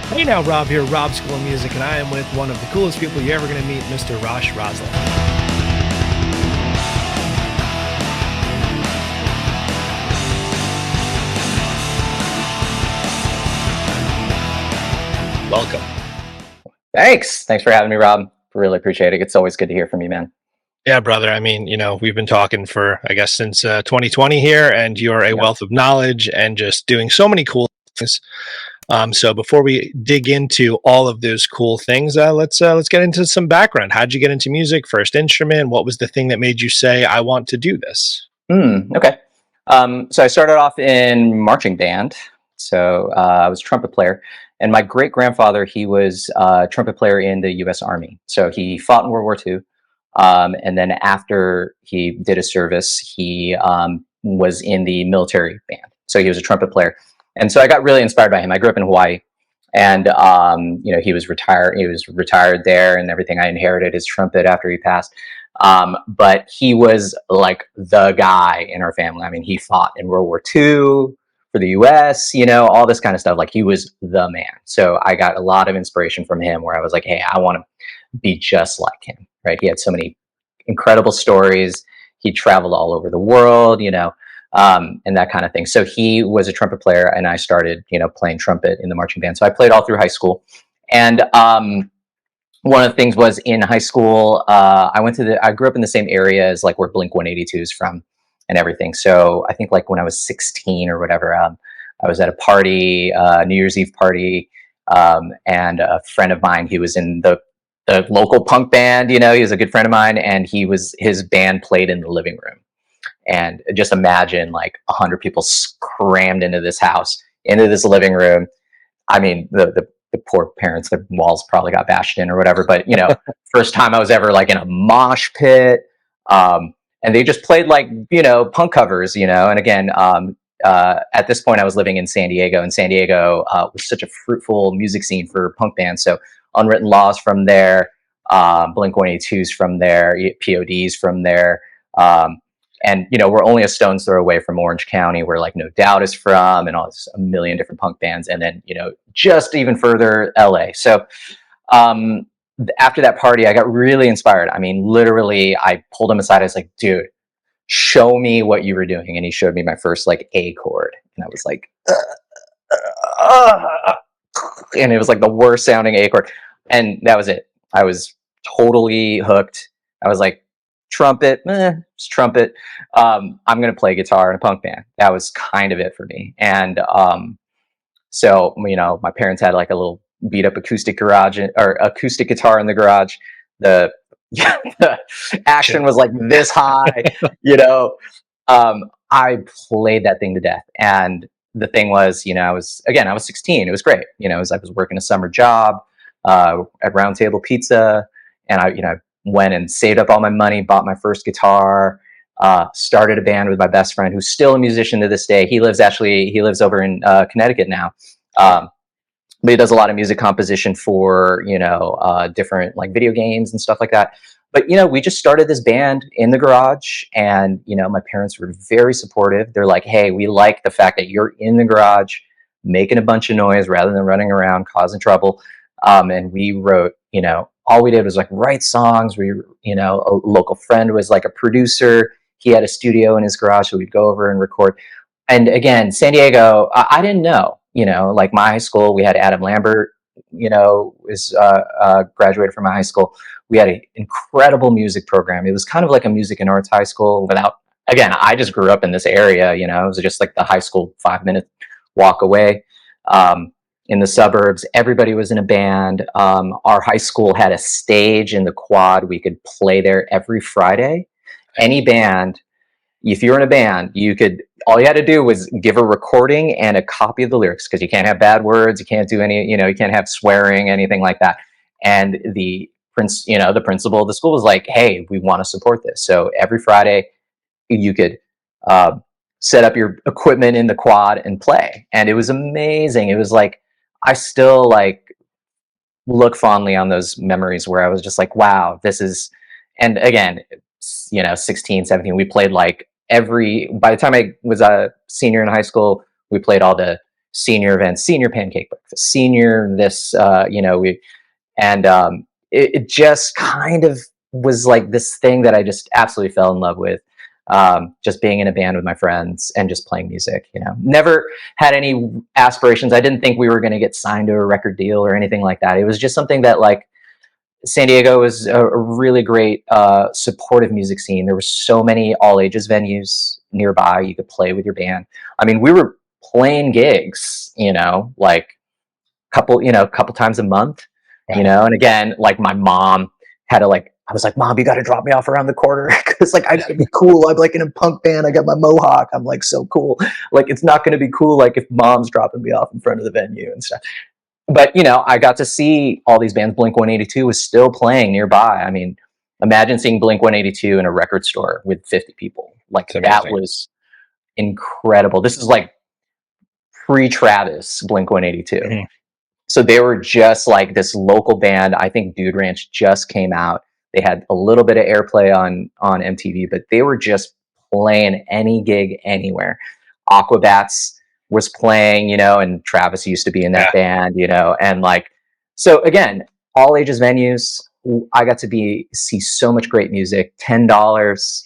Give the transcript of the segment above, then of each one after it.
Hey now, Rob here, Rob School of Music, and I am with one of the coolest people you're ever going to meet, Mr. Rosh Roslin. Welcome. Thanks for having me, Rob. Really appreciate it. It's always good to hear from you, man. Yeah, brother. I mean, we've been talking for, I guess, since 2020 here, and you're a Yeah. wealth of knowledge and just doing so many cool things. So before we dig into all of those cool things, let's get into some background. How'd you get into music? First instrument? What was the thing that made you say, "I want to do this"? Okay. So I started off in marching band. So I was a trumpet player, and my great grandfather, he was a trumpet player in the U.S. Army. So he fought in World War II, and then after he did his service, he was in the military band. So he was a trumpet player, and so I got really inspired by him. I grew up in Hawaii, and he was retired. He was retired there, and everything. I inherited his trumpet after he passed. But he was like the guy in our family. I mean, he fought in World War II for the US, all this kind of stuff. Like he was the man. So I got a lot of inspiration from him where I was like, hey, I want to be just like him, right? He had so many incredible stories. He traveled all over the world, and that kind of thing. So he was a trumpet player, and I started, playing trumpet in the marching band. So I played all through high school. And one of the things was in high school, I grew up in the same area as like where Blink 182 is from and everything. So I think like when I was 16 or whatever, I was at a party, New Year's Eve party, and a friend of mine, he was in the local punk band, he was a good friend of mine, and his band played in the living room. And just imagine like 100 people crammed into this house, into this living room. I mean, the poor parents, their walls probably got bashed in or whatever. But first time I was ever like in a mosh pit, and they just played like punk covers, And again, at this point, I was living in San Diego, and San Diego was such a fruitful music scene for punk bands. So Unwritten Laws from there, Blink 182s from there, PODs from there. And we're only a stone's throw away from Orange County, where like No Doubt is from, and all this, a million different punk bands, and then just even further, LA. So after that party, I got really inspired. I mean, literally, I pulled him aside. I was like, "Dude, show me what you were doing," and he showed me my first like A chord, and I was like, and it was like the worst sounding A chord, and that was it. I was totally hooked. I was like, trumpet, it's trumpet. I'm gonna play guitar in a punk band. That was kind of it for me. And so my parents had like a little beat up acoustic garage or acoustic guitar in the garage. The the action was like this high, you know. I played that thing to death, and the thing was, I was 16. It was great, I was working a summer job at Round Table Pizza, and I went and saved up all my money, bought my first guitar, started a band with my best friend, who's still a musician to this day. He lives over in Connecticut now. But he does a lot of music composition for different like video games and stuff like that. But we just started this band in the garage, and my parents were very supportive. They're like, "Hey, we like the fact that you're in the garage making a bunch of noise rather than running around causing trouble." And we wrote, all we did was like write songs. A local friend was like a producer. He had a studio in his garage, so we'd go over and record. And again, San Diego, I didn't know, like my high school, we had Adam Lambert, is graduated from my high school. We had an incredible music program. It was kind of like a music and arts high school again, I just grew up in this area, it was just like the high school 5 minute walk away. In the suburbs, everybody was in a band. Our high school had a stage in the quad. We could play there every Friday. Any band, if you're in a band, all you had to do was give a recording and a copy of the lyrics, because you can't have bad words, you can't do any, you can't have swearing, anything like that. And the principal of the school was like, "Hey, we want to support this." So every Friday you could set up your equipment in the quad and play. And it was amazing. It was like, I still like look fondly on those memories where I was just like, wow, this is, and again, 16, 17, we played like by the time I was a senior in high school, we played all the senior events, senior pancake breakfast, senior this, and it just kind of was like this thing that I just absolutely fell in love with. Just being in a band with my friends and just playing music, never had any aspirations. I didn't think we were going to get signed to a record deal or anything like that. It was just something that, like, San Diego was a really great supportive music scene. There were so many all ages venues nearby. You could play with your band. I mean, we were playing gigs, like couple times a month, and again, like, my mom had to, like, I was like, Mom, you got to drop me off around the corner because, like, I got to be cool. I'm like in a punk band. I got my mohawk. I'm like so cool. Like, it's not going to be cool like if Mom's dropping me off in front of the venue and stuff. But I got to see all these bands. Blink 182 was still playing nearby. I mean, imagine seeing Blink 182 in a record store with 50 people. Like, that was incredible. This is like pre-Travis Blink 182. Mm-hmm. So they were just like this local band. I think Dude Ranch just came out. They had a little bit of airplay on MTV, but they were just playing any gig anywhere. Aquabats was playing, and Travis used to be in that band, and like, so again, all ages venues. I got to see so much great music. $10,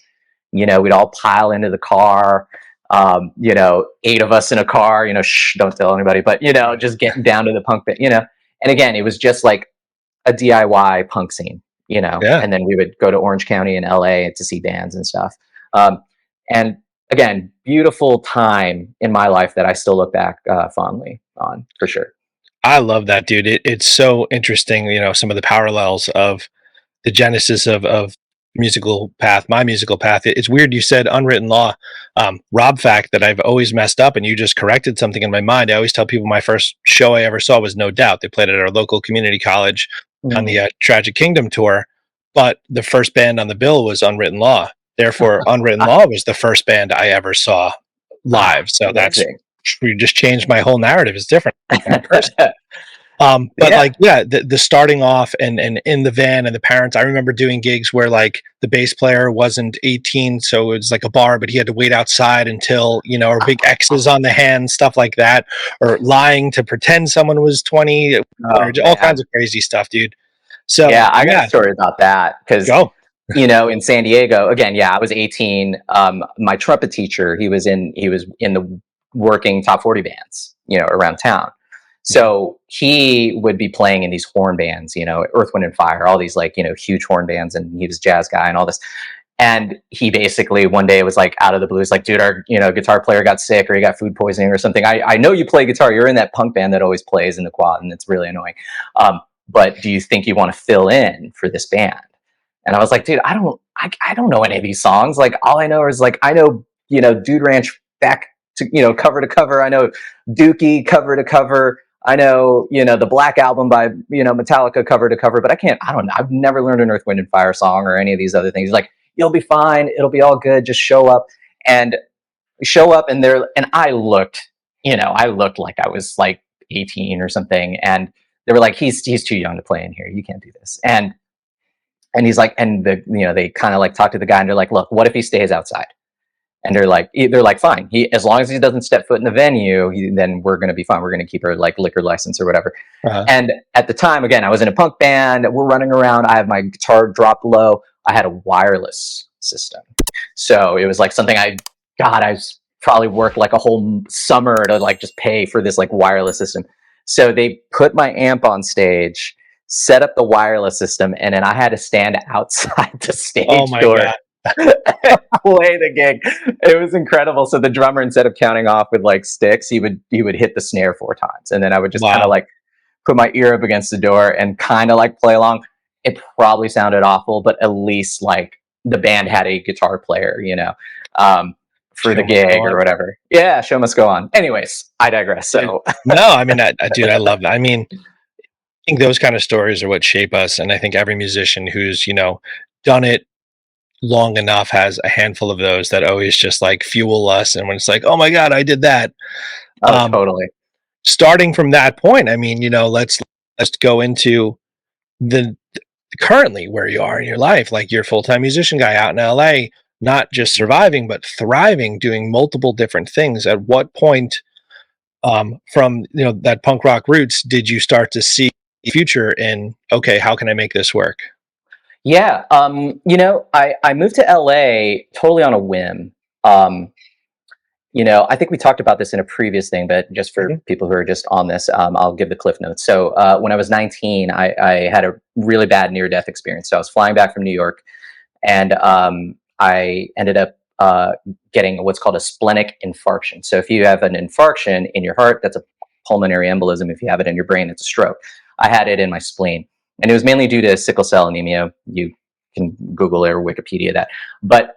we'd all pile into the car. 8 of us in a car, shh, don't tell anybody, but, just getting down to the punk bit, and again, it was just like a DIY punk scene, and then we would go to Orange County in LA to see bands and stuff. And again, beautiful time in my life that I still look back fondly on, for sure. I love that, dude. It's so interesting, some of the parallels of the genesis of musical path, my musical path. It's weird you said Unwritten Law. Rob fact that I've always messed up, and you just corrected something in my mind. I always tell people my first show I ever saw was No Doubt. They played at our local community college on the Tragic Kingdom tour, but the first band on the bill was Unwritten Law. Therefore, Unwritten Law was the first band I ever saw live. So you just changed my whole narrative. It's different. The starting off and in the van and the parents, I remember doing gigs where, like, the bass player wasn't 18, so it was like a bar, but he had to wait outside until, or big X's on the hand, stuff like that, or lying to pretend someone was 20, all kinds of crazy stuff, dude. So I got a story about that, because in San Diego, again, I was 18. My trumpet teacher, he was in the working top 40 bands, around town. So he would be playing in these horn bands, Earth, Wind and Fire, all these, like, huge horn bands, and he was a jazz guy and all this. And he basically one day was like, out of the blue, he's like, dude, our guitar player got sick, or he got food poisoning or something. I know you play guitar. You're in that punk band that always plays in the quad, and it's really annoying. But do you think you want to fill in for this band? And I was like, dude, I don't know any of these songs. Like, all I know is, like, I know, Dude Ranch back to, cover to cover. I know Dookie cover to cover. I know, the Black Album by, Metallica cover to cover, but I don't know. I've never learned an Earth, Wind and Fire song or any of these other things. He's like, you'll be fine. It'll be all good. Just show up. And I looked like I was like 18 or something. And they were like, he's too young to play in here. You can't do this. And he's like, and they kind of like talk to the guy, and they're like, look, what if he stays outside? And they're like, fine. As long as he doesn't step foot in the venue, then we're going to be fine. We're going to keep our, like, liquor license or whatever. And at the time, again, I was in a punk band. We're running around. I have my guitar dropped low. I had a wireless system. So it was like something I probably worked like a whole summer to, like, just pay for this, like, wireless system. So they put my amp on stage, set up the wireless system, and then I had to stand outside the stage door. God. Play the gig. It was incredible. So the drummer, instead of counting off with, like, sticks, he would hit the snare 4 times, and then I would just kind of, like, put my ear up against the door and kind of, like, play along. It probably sounded awful, but at least, like, the band had a guitar player, for the gig or whatever. Yeah, show must go on. Anyways, I digress. So no, I mean, dude, I love that. I mean, I think those kind of stories are what shape us, and I think every musician who's done it long enough has a handful of those that always just, like, fuel us. And when it's like, oh my God, I did that. Totally. Starting from that point, I mean, let's go into the currently where you are in your life. Like, you're a full-time musician guy out in LA, not just surviving, but thriving, doing multiple different things. At what point From that punk rock roots, did you start to see future in, okay, how can I make this work? Yeah. I moved to LA totally on a whim. Um, I think we talked about this in a previous thing, but just for Hmm. people who are just on this, I'll give the cliff notes. So when I was 19, I had a really bad near-death experience. So I was flying back from New York, and I ended up getting what's called a splenic infarction. So if you have an infarction in your heart, that's a pulmonary embolism. If you have it in your brain, it's a stroke. I had it in my spleen, and it was mainly due to sickle cell anemia. You can Google it or Wikipedia that. But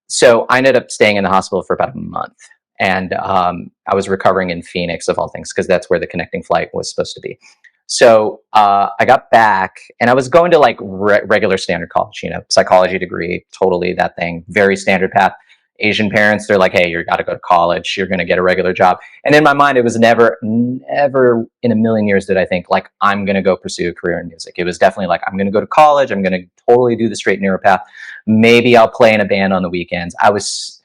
so I ended up staying in the hospital for about a month, and I was recovering in Phoenix, of all things, because that's where the connecting flight was supposed to be. So I got back, and I was going to like regular standard college, psychology degree, totally that thing, very standard path. Asian parents, they're like, hey, you got to go to college, you're going to get a regular job. And in my mind, it was never in a million years did I think like I'm going to go pursue a career in music. It was definitely like, I'm going to go to college, I'm going to totally do the straight and narrow path. Maybe I'll play in a band on the weekends. I was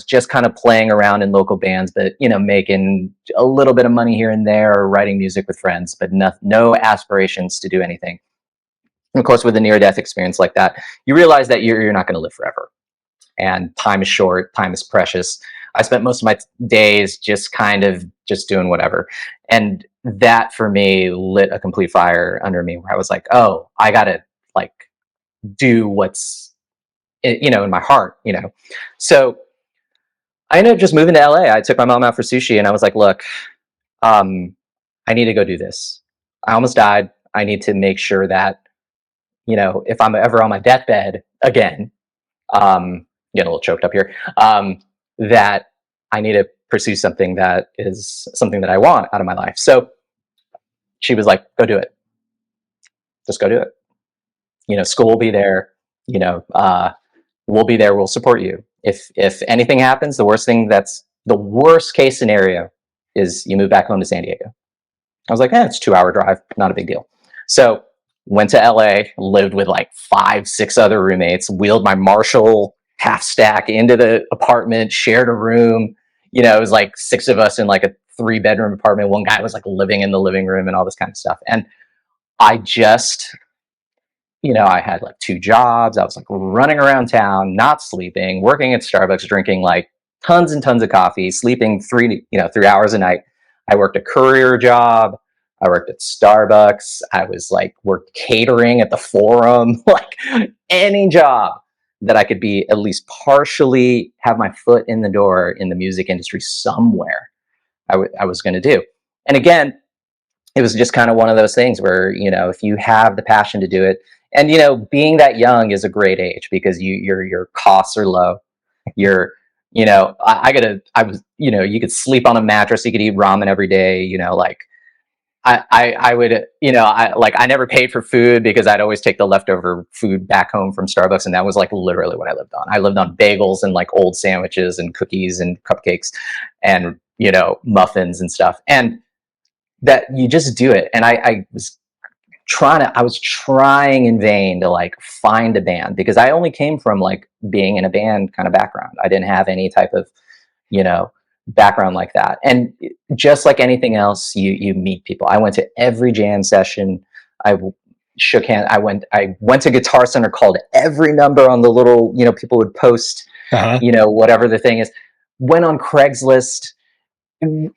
just kind of playing around in local bands, but making a little bit of money here and there, or writing music with friends, but no aspirations to do anything. And of course, with a near-death experience like that, you realize that you're not going to live forever, and time is short, time is precious. I spent most of my days just kind of just doing whatever, and that for me lit a complete fire under me, where I was like, oh, I gotta like do what's in my heart. So I ended up just moving to LA. I took my mom out for sushi, and I was like, look, um, I need to go do this. I almost died. I need to make sure that, if I'm ever on my deathbed again, getting a little choked up here, that I need to pursue something that is something that I want out of my life. So she was like, go do it. Just go do it. School will be there. We'll be there. We'll support you. If anything happens, the worst case scenario is you move back home to San Diego. I was like, it's a 2-hour drive, not a big deal. So went to LA, lived with like 5, 6 other roommates, wheeled my Marshall half stack into the apartment, shared a room. It was like 6 of us in like a 3-bedroom apartment. One guy was like living in the living room and all this kind of stuff. And I just I had like 2 jobs. I was like running around town, not sleeping, working at Starbucks, drinking like tons and tons of coffee, sleeping 3 hours a night. I worked a courier job. I worked at Starbucks. I was like worked catering at the Forum, like any job that I could be at least partially have my foot in the door in the music industry somewhere. I was going to do. And again, it was just kind of one of those things where if you have the passion to do it, and being that young is a great age, because your costs are low. You're I was you could sleep on a mattress, you could eat ramen every day. Like I would I never paid for food, because I'd always take the leftover food back home from Starbucks, and that was like literally what I lived on. I lived on bagels and like old sandwiches and cookies and cupcakes and muffins and stuff. And that you just do it. And I was trying in vain to like find a band, because I only came from like being in a band kind of background. I didn't have any type of, you know, background like that. And just like anything else, you meet people. I went to every jam session. I shook hands. I went to Guitar Center, called every number on the little, people would post, Uh-huh. whatever the thing is. Went on Craigslist. You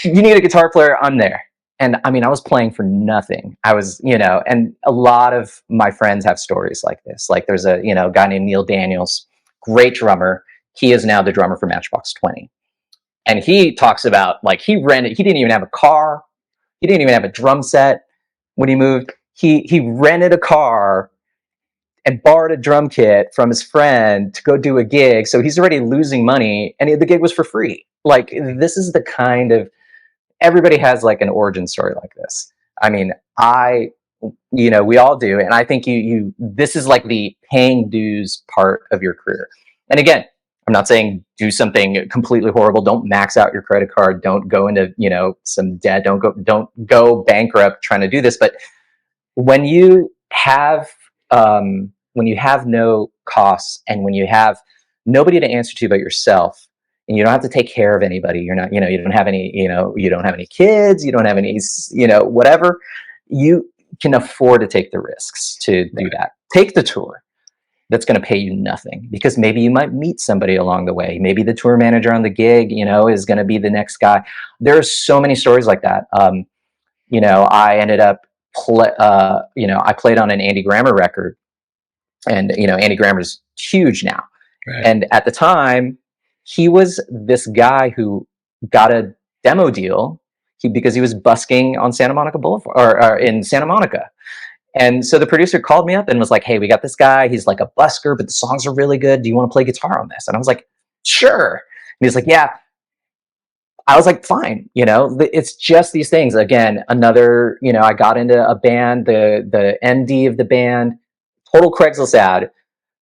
need a guitar player, I'm there. And I mean, I was playing for nothing. I was, and a lot of my friends have stories like this. Like there's a, guy named Neil Daniels, great drummer. He is now the drummer for Matchbox 20. And he talks about like he didn't even have a car. He didn't even have a drum set when he moved. He rented a car and borrowed a drum kit from his friend to go do a gig. So he's already losing money, and the gig was for free. Like this is the kind of, everybody has like an origin story like this. I mean, we all do. And I think this is like the paying dues part of your career. And again, I'm not saying do something completely horrible. Don't max out your credit card. Don't go into, some debt. Don't go bankrupt trying to do this. But when you have, no costs, and when you have nobody to answer to but yourself, and you don't have to take care of anybody. You're not, you don't have any, you don't have any kids, you don't have any, whatever. You can afford to take the risks to do that. Take the tour. That's going to pay you nothing, because maybe you might meet somebody along the way. Maybe the tour manager on the gig, is going to be the next guy. There are so many stories like that. I ended up, I played on an Andy Grammer record, and Andy Grammer's huge now. Right. And at the time, he was this guy who got a demo deal because he was busking on Santa Monica Boulevard, or in Santa Monica. And so the producer called me up and was like, "Hey, we got this guy. He's like a busker, but the songs are really good. Do you want to play guitar on this?" And I was like, "Sure." And he's like, "Yeah." I was like, "Fine." It's just these things. Again, another, I got into a band, the MD of the band, total Craigslist ad,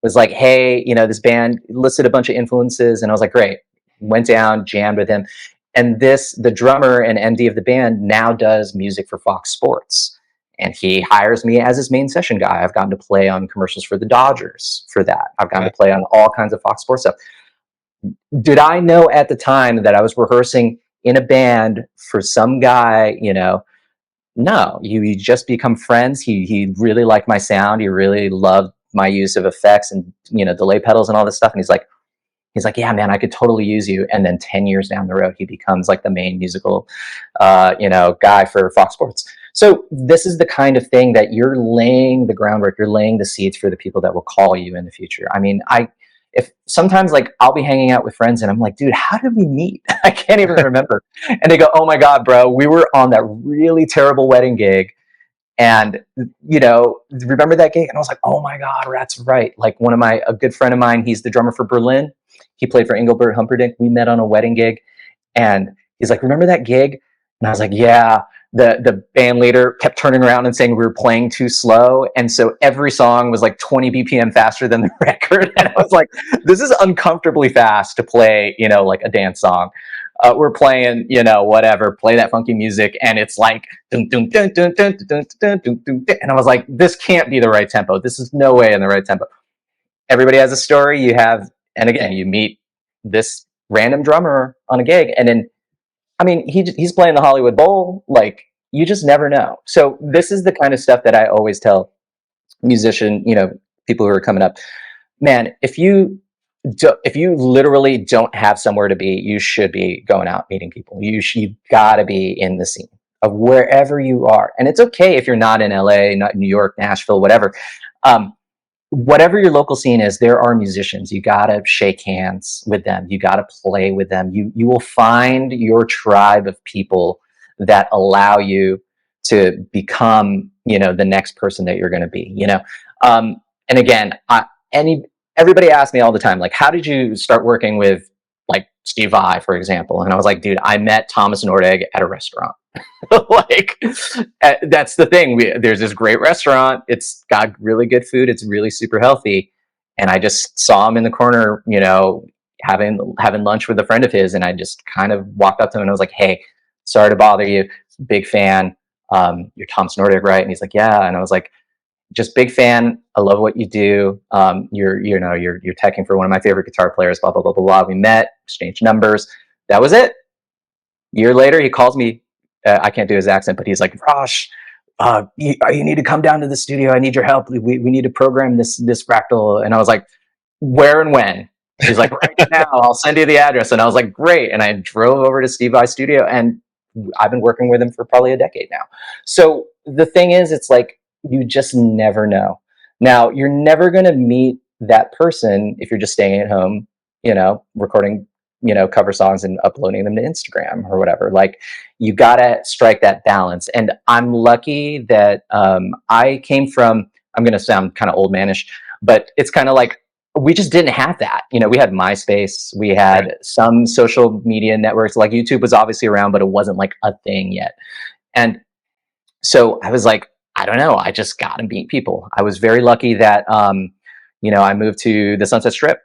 was like, "Hey, this band," listed a bunch of influences. And I was like, "Great." Went down, jammed with him. And the drummer and MD of the band now does music for Fox Sports. And he hires me as his main session guy. I've gotten to play on commercials for the Dodgers for that. I've gotten to play on all kinds of Fox Sports stuff. Did I know at the time that I was rehearsing in a band for some guy, no, you just become friends. He really liked my sound. He really loved my use of effects and, delay pedals and all this stuff. And he's like, "Yeah, man, I could totally use you." And then 10 years down the road, he becomes like the main musical, guy for Fox Sports. So this is the kind of thing that you're laying the groundwork, you're laying the seeds for the people that will call you in the future. I mean, if sometimes, like, I'll be hanging out with friends and I'm like, "Dude, how did we meet?" I can't even remember. And they go, "Oh my God, bro, we were on that really terrible wedding gig. And, remember that gig?" And I was like, "Oh my God, that's right." Like, a good friend of mine, he's the drummer for Berlin. He played for Engelbert Humperdinck. We met on a wedding gig. And he's like, "Remember that gig?" And I was like, "Yeah." The band leader kept turning around and saying we were playing too slow. And so every song was like 20 BPM faster than the record. And I was like, this is uncomfortably fast to play, like a dance song. We're playing, whatever, play that funky music. And it's like, dun, dun, dun, dun, dun, dun, dun, dun, dun, dun. And I was like, this can't be the right tempo. This is no way in the right tempo. Everybody has a story. And again, you meet this random drummer on a gig, and then, I mean, he's playing the Hollywood Bowl. Like, you just never know. So this is the kind of stuff that I always tell people who are coming up. Man, if you literally don't have somewhere to be, you should be going out meeting people. You gotta be in the scene of wherever you are. And it's okay if you're not in LA, not New York, Nashville, whatever. Whatever your local scene is, there are musicians. You gotta shake hands with them. You gotta play with them. You will find your tribe of people that allow you to become, the next person that you're going to be. And again, everybody asks me all the time, like, how did you start working with, like, Steve Vai, for example? And I was like, dude, I met Thomas Nordegg at a restaurant. Like, that's the thing. There's this great restaurant. It's got really good food. It's really super healthy. And I just saw him in the corner, having lunch with a friend of his. And I just kind of walked up to him and I was like, "Hey, sorry to bother you. Big fan. You're Thomas Nordegg, right?" And he's like, "Yeah." And I was like, "Just big fan. I love what you do. You're teching for one of my favorite guitar players, blah, blah, blah, blah, blah." We met, exchanged numbers. That was it. Year later, he calls me. I can't do his accent, but he's like, "Rosh, you need to come down to the studio. I need your help. We need to program this Fractal." And I was like, "Where and when?" He's like, "Right now. I'll send you the address." And I was like, "Great." And I drove over to Steve Vai's studio, and I've been working with him for probably a decade now. So the thing is, it's like, you just never know. Now, you're never going to meet that person if you're just staying at home, recording, cover songs and uploading them to Instagram or whatever. Like, you got to strike that balance. And I'm lucky that I came from, I'm going to sound kind of old manish, but it's kind of like, we just didn't have that. We had MySpace, we had some social media networks, like YouTube was obviously around, but it wasn't like a thing yet. And so I was like, I don't know, I just got to meet people. I was very lucky that, I moved to the Sunset Strip.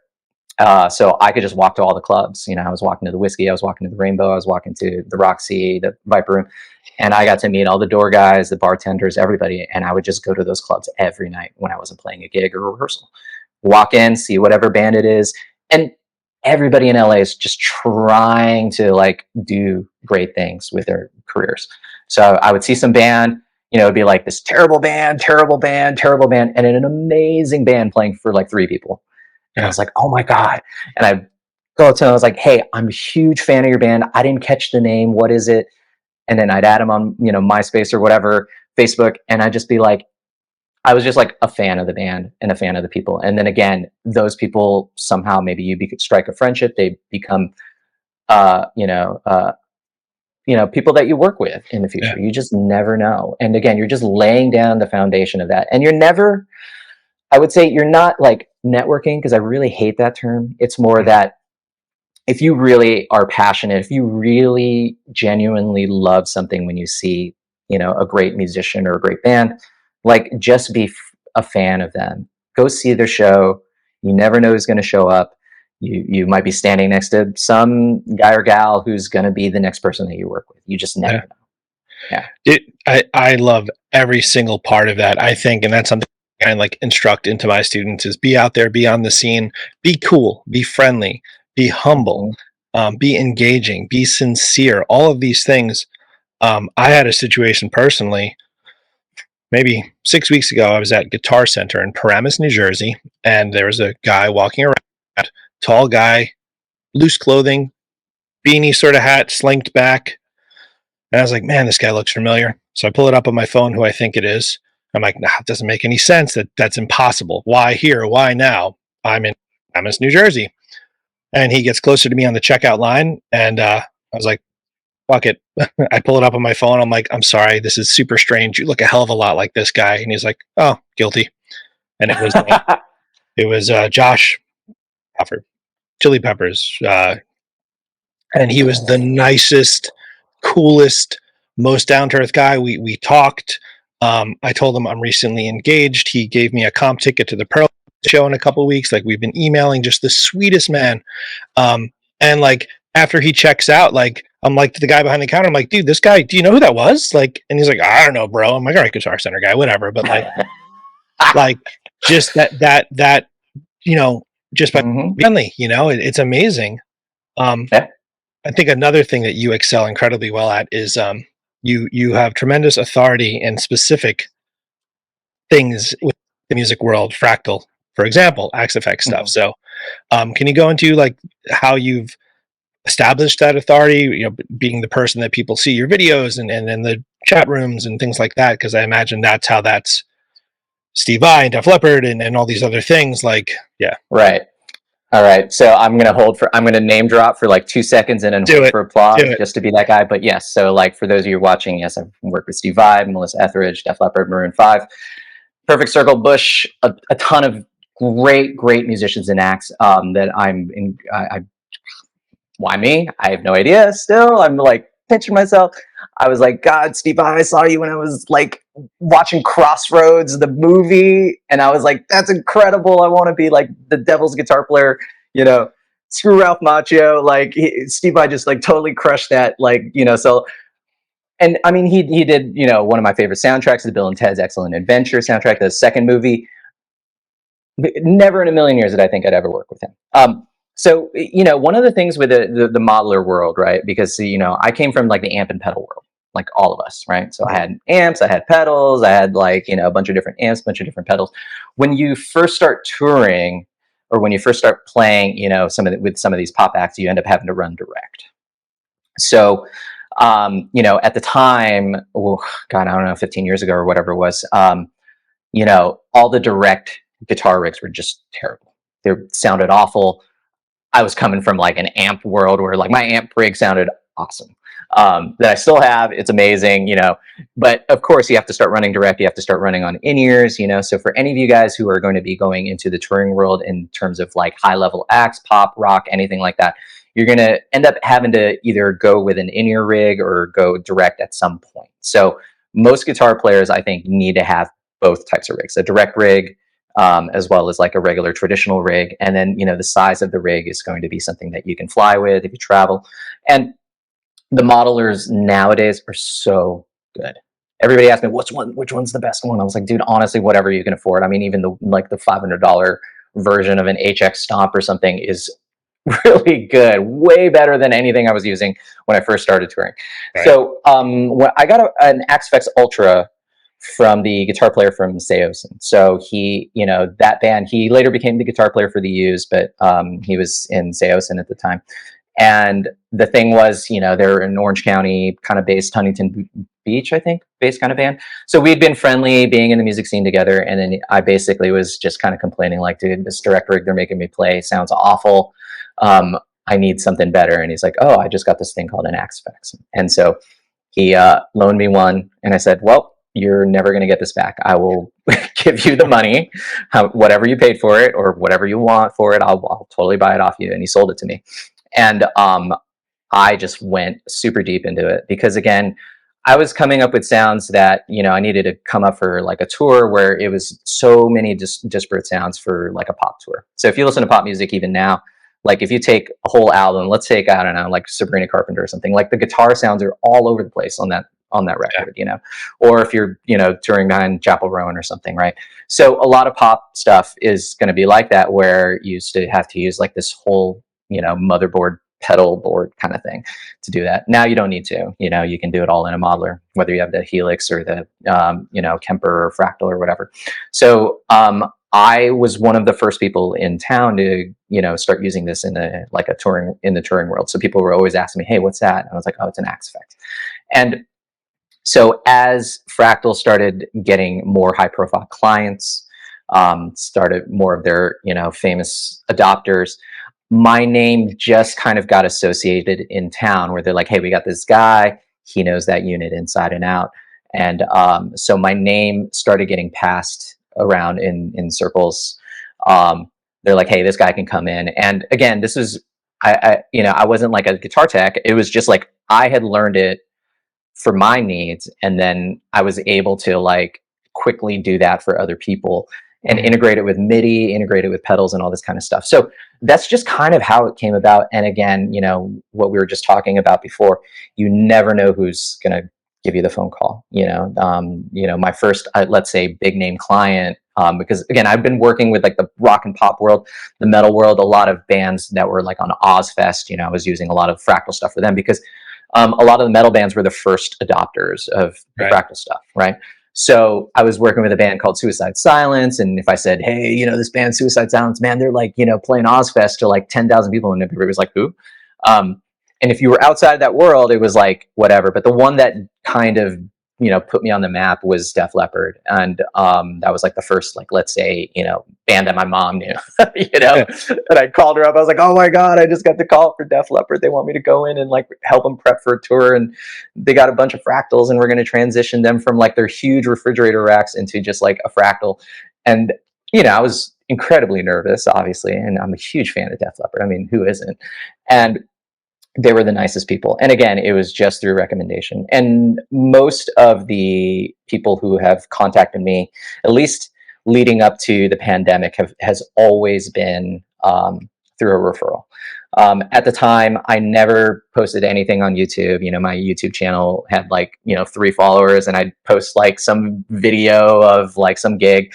So I could just walk to all the clubs. I was walking to the Whiskey, I was walking to the Rainbow, I was walking to the Roxy, the Viper Room, and I got to meet all the door guys, the bartenders, everybody. And I would just go to those clubs every night when I wasn't playing a gig or rehearsal. Walk in, see whatever band it is. And everybody in LA is just trying to like do great things with their careers. So I would see some band, it'd be like this terrible band, terrible band, terrible band, and then an amazing band playing for like 3 people. And I was like, oh my God. And I go up to them, I was like, hey, I'm a huge fan of your band. I didn't catch the name. What is it? And then I'd add them on, MySpace or whatever, Facebook. And I'd just be like, I was just like a fan of the band and a fan of the people. And then again, those people somehow, maybe you strike a friendship. They become, people that you work with in the future. You just never know. And again, you're just laying down the foundation of that. And you're never, I would say you're not like networking, because I really hate that term. It's more that if you really are passionate, if you really genuinely love something when you see, a great musician or a great band, like just be a fan of them. Go see their show. You never know who's going to show up. You might be standing next to some guy or gal who's going to be the next person that you work with. You just never know. Yeah. I love every single part of that, I think, and that's something I like instruct into my students is be out there, be on the scene, be cool, be friendly, be humble, be engaging, be sincere, all of these things. I had a situation personally, maybe 6 weeks ago. I was at Guitar Center in Paramus, New Jersey, and there was a guy walking around, tall guy, loose clothing, beanie sort of hat, slinked back. And I was like, man, this guy looks familiar. So I pull it up on my phone, who I think it is. I'm like, nah, it doesn't make any sense. That's impossible. Why here? Why now? I'm in Paramus, New Jersey. And he gets closer to me on the checkout line. And I was like, fuck it. I pull it up on my phone. I'm like, I'm sorry. This is super strange. You look a hell of a lot like this guy. And he's like, oh, guilty. And it was Josh Crawford, Chili Peppers. And he was the nicest, coolest, most down-to-earth guy. We talked. I told him I'm recently engaged. He gave me a comp ticket to the Pearl show in a couple of weeks. Like, we've been emailing, just the sweetest man. And like, after he checks out, like, I'm like to the guy behind the counter, I'm like, dude, this guy, do you know who that was? Like, and he's like, I don't know, bro. I'm like, all right, Guitar Center guy, whatever. But like just that, just by friendly, it's amazing. I think another thing that you excel incredibly well at is you have tremendous authority in specific things with the music world, Fractal, for example, Axe Effect stuff. So can you go into like how you've established that authority, being the person that people see your videos and the chat rooms and things like that? Because I imagine that's Steve Vai and Def Leppard and all these other things. Like, yeah. Right. All right. So I'm going to name drop for like 2 seconds and then hold for applause just to be that guy. But yes, so like for those of you watching, yes, I've worked with Steve Vai, Melissa Etheridge, Def Leppard, Maroon 5, Perfect Circle, Bush, a ton of great musicians and acts that why me? I have no idea. Still, I'm like pinching myself. I was like, God, Steve, I saw you when I was like watching Crossroads, the movie, and I was like, that's incredible. I want to be like the devil's guitar player, screw Ralph Macchio. Like Steve, I just like totally crushed that. Like, so, and I mean, he did, one of my favorite soundtracks, the Bill and Ted's Excellent Adventure soundtrack, the second movie. Never in a million years did I think I'd ever work with him. So, one of the things with the modeler world, right? Because, I came from like the amp and pedal world, like all of us, right? So I had amps, I had pedals, I had like, a bunch of different amps, a bunch of different pedals. When you first start touring or when you first start playing, with some of these pop acts, you end up having to run direct. So, at the time, God, I don't know, 15 years ago or whatever it was, all the direct guitar rigs were just terrible. They sounded awful. I was coming from like an amp world where like my amp rig sounded awesome. That I still have. It's amazing, but of course you have to start running direct. You have to start running on in-ears, so for any of you guys who are going to be going into the touring world in terms of like high level acts, pop, rock, anything like that, you're going to end up having to either go with an in-ear rig or go direct at some point. So most guitar players, I think, need to have both types of rigs, a direct rig, as well as like a regular traditional rig. And then, the size of the rig is going to be something that you can fly with if you travel. And the modelers nowadays are so good. Everybody asks me, which one's the best one? I was like, dude, honestly, whatever you can afford. I mean, even the $500 version of an HX Stomp or something is really good, way better than anything I was using when I first started touring. Right. So when I got an Axe Ultra from the guitar player from Seos. So he, that band, he later became the guitar player for the Used, but he was in Seosin at the time. And the thing was, they're in Orange County, kind of based Huntington Beach, I think, based kind of band. So we'd been friendly, being in the music scene together. And then I basically was just kind of complaining, like, dude, this direct rig they're making me play sounds awful. I need something better. And he's like, oh, I just got this thing called an Axe. And so he loaned me one. And I said, well, you're never going to get this back. I will give you the money, whatever you paid for it or whatever you want for it. I'll totally buy it off you. And he sold it to me. And I just went super deep into it because, again, I was coming up with sounds that, I needed to come up for like a tour where it was so many disparate sounds for like a pop tour. So if you listen to pop music even now, like if you take a whole album, let's take, I don't know, like Sabrina Carpenter or something, like the guitar sounds are all over the place on that record, or if you're, touring behind Chapel Rowan or something, right? So a lot of pop stuff is going to be like that, where you used to have to use like this whole, motherboard pedal board kind of thing to do that. Now you don't need to, you can do it all in a modeler, whether you have the Helix or the, Kemper or Fractal or whatever. So, I was one of the first people in town to, start using this in the touring world. So people were always asking me, hey, what's that? And I was like, oh, it's an Axe Effect. And so as Fractal started getting more high profile clients, started more of their, famous adopters, my name just kind of got associated in town where they're like, hey, we got this guy, he knows that unit inside and out. And so my name started getting passed around in circles. They're like, hey, this guy can come in. And again, this was, I wasn't like a guitar tech. It was just like, I had learned it for my needs. And then I was able to like quickly do that for other people and integrate it with MIDI, integrate it with pedals and all this kind of stuff. So that's just kind of how it came about. And again, what we were just talking about before, you never know who's going to give you the phone call. My first, let's say, big name client, because again, I've been working with like the rock and pop world, the metal world, a lot of bands that were like on Ozfest. I was using a lot of Fractal stuff for them because a lot of the metal bands were the first adopters of the Fractal stuff, right? So I was working with a band called Suicide Silence, and if I said, hey, this band Suicide Silence, man, they're like, playing Ozfest to like 10,000 people, and everybody was like, who? And if you were outside that world, it was like whatever. But the one that kind of put me on the map was Def Leppard, and that was like the first, like, let's say, band that my mom knew. And I called her up. I was like, oh my god, I just got the call for Def Leppard. They want me to go in and like help them prep for a tour, and they got a bunch of Fractals, and we're going to transition them from like their huge refrigerator racks into just like a Fractal. And I was incredibly nervous, obviously, and I'm a huge fan of Def Leppard. I mean, who isn't? And they were the nicest people. And again, it was just through recommendation. And most of the people who have contacted me, at least leading up to the pandemic, has always been through a referral. At the time, I never posted anything on YouTube. My YouTube channel had like, 3 followers, and I'd post like some video of like some gig.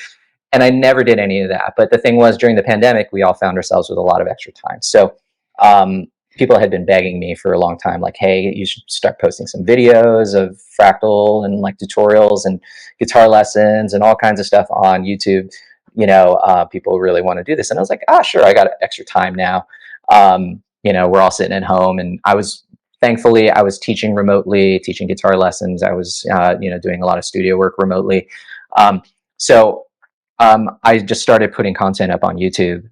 And I never did any of that. But the thing was, during the pandemic, we all found ourselves with a lot of extra time. So people had been begging me for a long time, like, hey, you should start posting some videos of Fractal and like tutorials and guitar lessons and all kinds of stuff on YouTube. People really want to do this. And I was like, sure, I got extra time now. We're all sitting at home, and thankfully I was teaching remotely, teaching guitar lessons. I was, doing a lot of studio work remotely. So I just started putting content up on YouTube.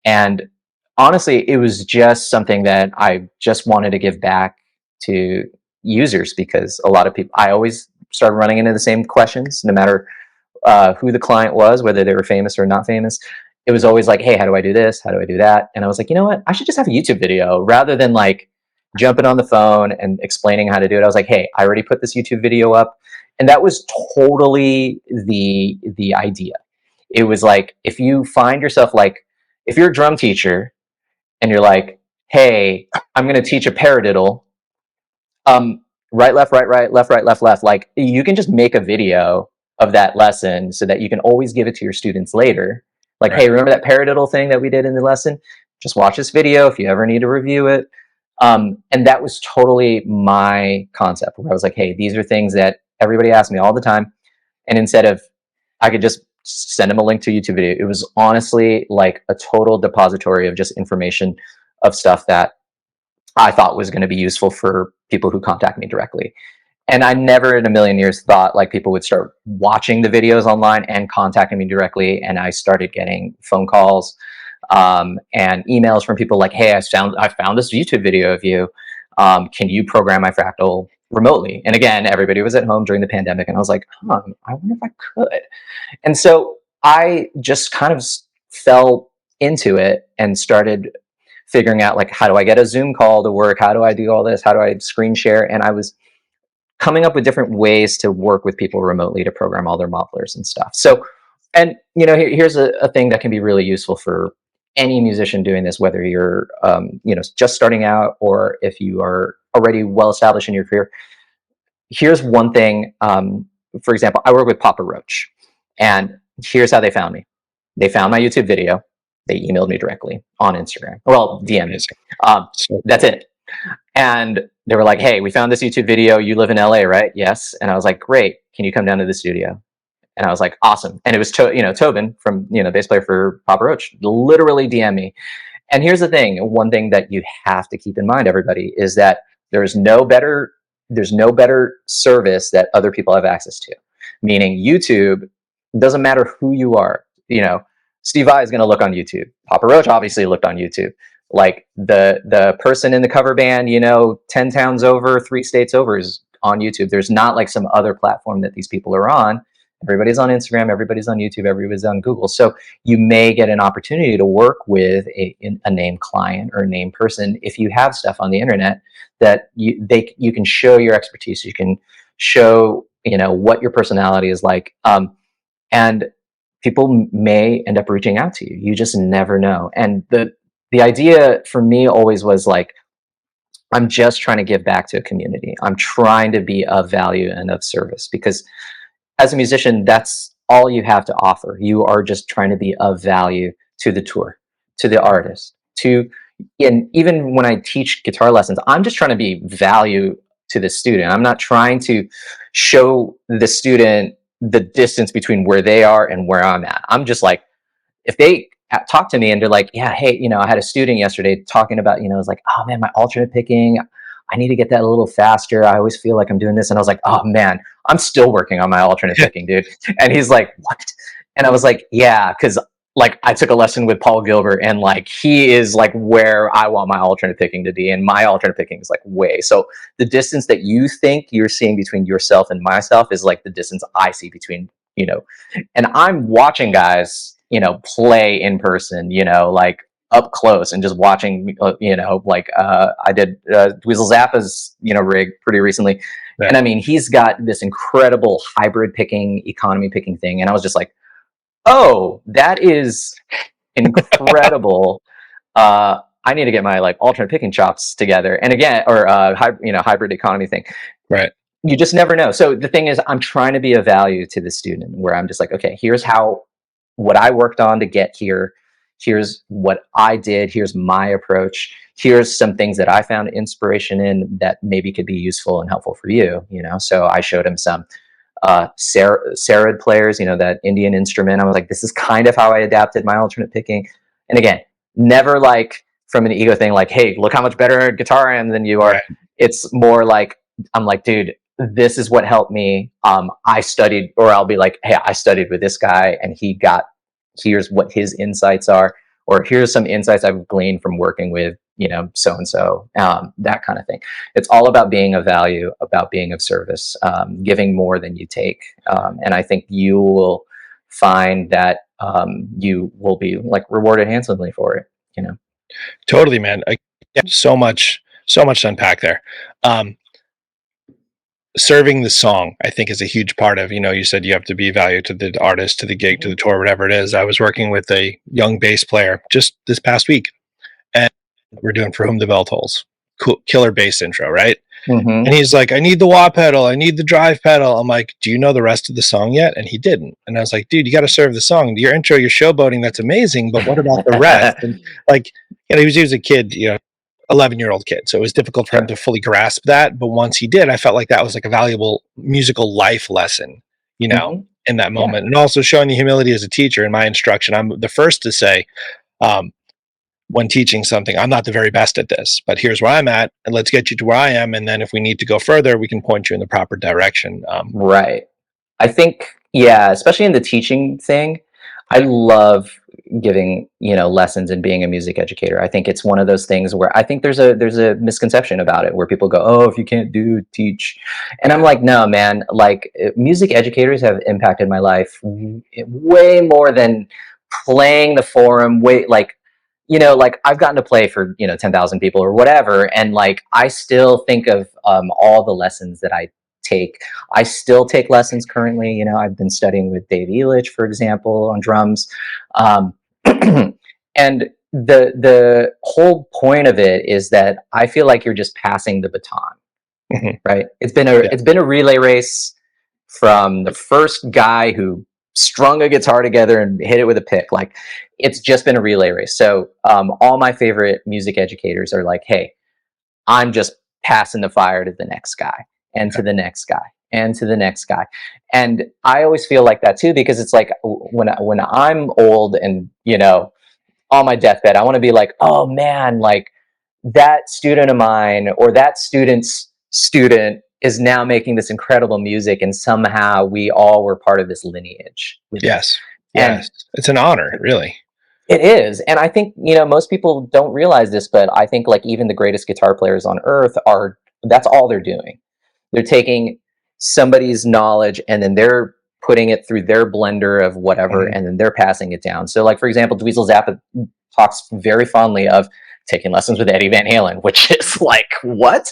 And honestly, it was just something that I just wanted to give back to users, because a lot of people, I always started running into the same questions, no matter who the client was, whether they were famous or not famous. It was always like, hey, how do I do this? How do I do that? And I was like, you know what? I should just have a YouTube video rather than like jumping on the phone and explaining how to do it. I was like, hey, I already put this YouTube video up. And that was totally the idea. It was like, if you find yourself like, if you're a drum teacher and you're like, hey, I'm going to teach a paradiddle, right, left, right, left, right, left. Like, you can just make a video of that lesson so that you can always give it to your students later. Like, hey, remember that paradiddle thing that we did in the lesson? just watch this video if you ever need to review it. And that was totally my concept, where I was like, hey, these are things that everybody asks me all the time. And instead of, I could just send them a link to a YouTube video. It was honestly like a total depository of just information of stuff that I thought was going to be useful for people who contact me directly. And I never in a million years thought like people would start watching the videos online and contacting me directly. And I started getting phone calls and emails from people like, hey, I found this YouTube video of you. Can you program my Fractal remotely? And again, everybody was at home during the pandemic, and I was like, I wonder if I could. And so I just kind of fell into it and started figuring out, like, how do I get a Zoom call to work? How do I do all this? How do I screen share? And I was coming up with different ways to work with people remotely to program all their modelers and stuff. So, and here's a thing that can be really useful for any musician doing this, whether you're just starting out or if you are already well established in your career. Here's one thing. For example, I work with Papa Roach, and here's how they found me. They found my YouTube video. They emailed me directly on Instagram. Well, DM me. That's it. And they were like, hey, we found this YouTube video. You live in LA, right? Yes. And I was like, great. Can you come down to the studio? And I was like, awesome. And it was Tobin from bass player for Papa Roach, literally DM me. And here's the thing: one thing that you have to keep in mind, everybody, is that there's no better service that other people have access to. Meaning, YouTube, doesn't matter who you are. Steve Vai is going to look on YouTube. Papa Roach obviously looked on YouTube. Like the person in the cover band, 10 towns over, 3 states over, is on YouTube. There's not like some other platform that these people are on. Everybody's on Instagram, everybody's on YouTube, everybody's on Google. So you may get an opportunity to work with a named client or a named person if you have stuff on the internet that you can show your expertise. You can show what your personality is like, and people may end up reaching out to you. You just never know. And the idea for me always was like, I'm just trying to give back to a community. I'm trying to be of value and of service, because as a musician, that's all you have to offer. You are just trying to be of value to the tour, to the artist, and even when I teach guitar lessons, I'm just trying to be value to the student. I'm not trying to show the student the distance between where they are and where I'm at. I'm just like, if they talk to me and they're like, yeah, hey, I had a student yesterday talking about, it was like, oh man, my alternate picking, I need to get that a little faster. I always feel like I'm doing this. And I was like, oh man, I'm still working on my alternate picking, dude. And he's like, what? And I was like, yeah, because like I took a lesson with Paul Gilbert, and like he is like where I want my alternate picking to be, and my alternate picking is like way. So the distance that you think you're seeing between yourself and myself is like the distance I see between, and I'm watching guys, play in person, like up close, and just watching, I did Dweezil Zappa's, rig pretty recently. Yeah. And I mean, he's got this incredible hybrid picking, economy picking thing. And I was just like, oh, that is incredible. I need to get my like alternate picking chops together. And again, or hybrid economy thing. Right. You just never know. So the thing is, I'm trying to be of value to the student, where I'm just like, okay, here's what I worked on to get here. Here's what I did. Here's my approach. Here's some things that I found inspiration in that maybe could be useful and helpful for you. So I showed him some sarod players, that Indian instrument. I was like, this is kind of how I adapted my alternate picking. And again, never like from an ego thing, like, hey, look how much better at guitar I am than you are. Right. It's more like, I'm like, dude, this is what helped me. I studied, or I'll be like, hey, I studied with this guy, and here's what his insights are, or here's some insights I've gleaned from working with, so-and-so, that kind of thing. It's all about being of value, about being of service, giving more than you take. And I think you will find that you will be like rewarded handsomely for it, Totally, man. So much to unpack there. Serving the song, I think, is a huge part of, you said you have to be value to the artist, to the gig, to the tour, whatever it is. I was working with a young bass player just this past week, and we're doing For Whom the Bell Tolls, cool, killer bass intro, right? Mm-hmm. And he's like, I need the wah pedal, I need the drive pedal. I'm like, do you know the rest of the song yet? And he didn't. And I was like, dude, you got to serve the song. Your intro, your showboating, that's amazing, but what about the rest? And like, he was a kid, 11-year-old kid. So it was difficult for him Sure. to fully grasp that. But once he did, I felt like that was like a valuable musical life lesson, Hmm. in that Yeah. moment. And also showing the humility as a teacher in my instruction. I'm the first to say, um, when teaching something, I'm not the very best at this, but here's where I'm at. And let's get you to where I am. And then if we need to go further, we can point you in the proper direction. Right. I think, yeah, especially in the teaching thing, I love giving, lessons and being a music educator. I think it's one of those things where I think there's a misconception about it where people go, "Oh, if you can't do teach." And I'm like, "No, man, like music educators have impacted my life way more than playing the forum, way like like I've gotten to play for 10,000 people or whatever, and like I still think of all the lessons that take I still take lessons currently. I've been studying with Dave Elich, for example, on drums. Um, and the whole point of it is that I feel like you're just passing the baton, Mhm. right? It's been a Yeah. it's been a relay race from the first guy who strung a guitar together and hit it with a pick. Like it's just been a relay race. So all my favorite music educators are like, "Hey, I'm just passing the fire to the next guy and to the next guy and to the next guy." And I always feel like that too, because it's like when I'm old and on my deathbed, I want to be like, "Oh man, like that student of mine or that student's student is now making this incredible music, and somehow we all were part of this lineage with it." Yes. And Yes. It's an honor, really. it is. And I think, most people don't realize this, but I think like even the greatest guitar players on earth that's all they're doing. They're taking somebody's knowledge and then they're putting it through their blender of whatever, Mhm. and then they're passing it down. So like, for example, Dweezil Zappa talks very fondly of taking lessons with Eddie Van Halen, which is like, what?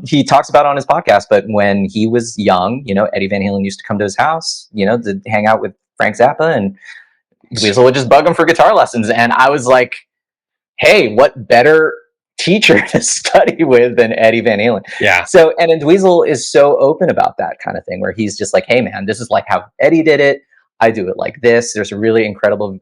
He talks about it on his podcast, but when he was young, Eddie Van Halen used to come to his house, to hang out with Frank Zappa, and Dweezil would just bug him for guitar lessons. And I was like, hey, what better teacher to study with than Eddie Van Halen? Yeah. So, and then Dweezil is so open about that kind of thing, where he's just like, hey, man, this is like how Eddie did it. I do it like this. There's a really incredible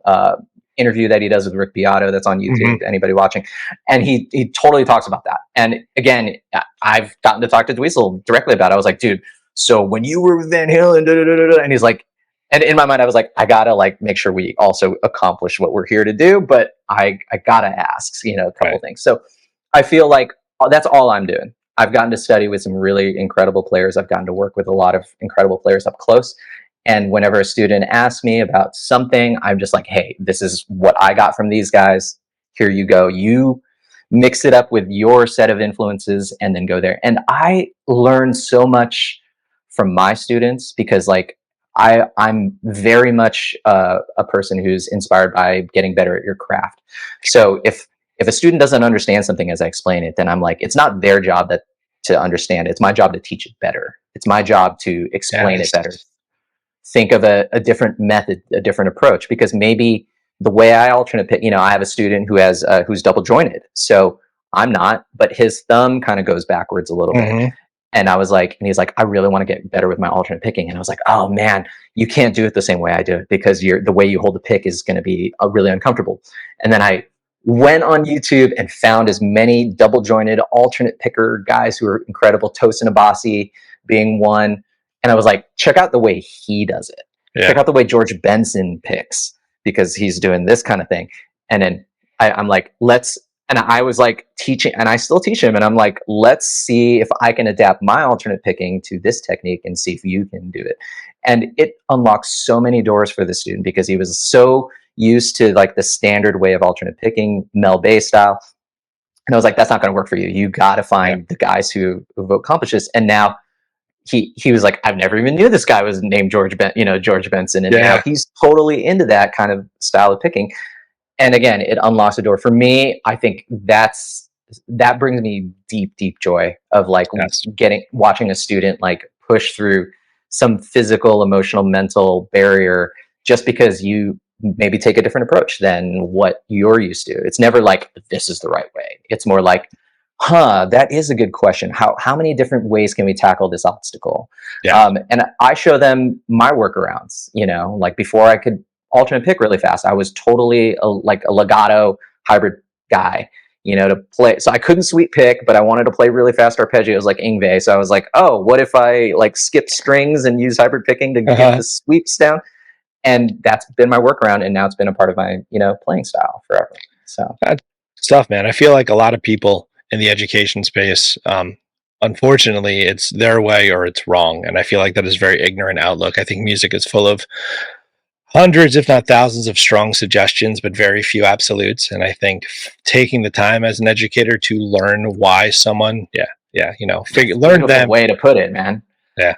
interview that he does with Rick Beato that's on Mhm. YouTube, anybody watching. And he totally talks about that. And again, I've gotten to talk to Dweezil directly about it. I was like, dude, so when you were with Van Halen, da, da, da, da, and he's like, and in my mind, I was like, I gotta like make sure we also accomplish what we're here to do, but I gotta ask, a couple Right. things. So I feel like that's all I'm doing. I've gotten to study with some really incredible players. I've gotten to work with a lot of incredible players up close. And whenever a student asks me about something, I'm just like, hey, this is what I got from these guys. Here you go. You mix it up with your set of influences and then go there. And I learn so much from my students because like I'm very much a person who's inspired by getting better at your craft. So if a student doesn't understand something as I explain it, then I'm like, it's not their job to understand. It's my job to teach it better. It's my job to explain it Yes. better. Think of a different method, a different approach, because maybe the way I alternate pick, I have a student who's double jointed. So I'm not, but his thumb kind of goes backwards a little bit. Mhm. And I was like, and he's like, I really want to get better with my alternate picking. And I was like, oh man, you can't do it the same way I do it because the way you hold the pick is going to be really uncomfortable. And then I went on YouTube and found as many double jointed alternate picker guys who are incredible, Tosin Abasi being one. And I was like, check out the way he does it. Yeah. Check out the way George Benson picks because he's doing this kind of thing. And then I'm like, and I was like teaching, and I still teach him. And I'm like, let's see if I can adapt my alternate picking to this technique and see if you can do it. And it unlocks so many doors for the student because he was so used to like the standard way of alternate picking, Mel Bay style. And I was like, that's not going to work for you. You got to Yeah. find the guys who've accomplished this. And now he was like, I've never even knew this guy was named George Benson. And now Yeah. he's totally into that kind of style of picking. And again, it unlocks a door for me. I think that brings me deep, deep joy of like Yes. watching a student like push through some physical, emotional, mental barrier just because you maybe take a different approach than what you're used to. It's never like this is the right way. It's more like, that is a good question. How many different ways can we tackle this obstacle? Yeah. And I show them my workarounds. Like before I could alternate pick really fast, I was totally like a legato hybrid guy, to play. So I couldn't sweep pick, but I wanted to play really fast arpeggios like Ingve. So I was like, oh, what if I like skip strings and use hybrid picking to get the sweeps down? And that's been my workaround, and now it's been a part of my playing style forever. So That's stuff, man. I feel like a lot of people in the education space, unfortunately, it's their way or it's wrong, and I feel like that is a very ignorant outlook. I think music is full of hundreds, if not thousands, of strong suggestions, but very few absolutes. And I think taking the time as an educator to learn why someone, learn beautiful them. way to put it, man. Yeah,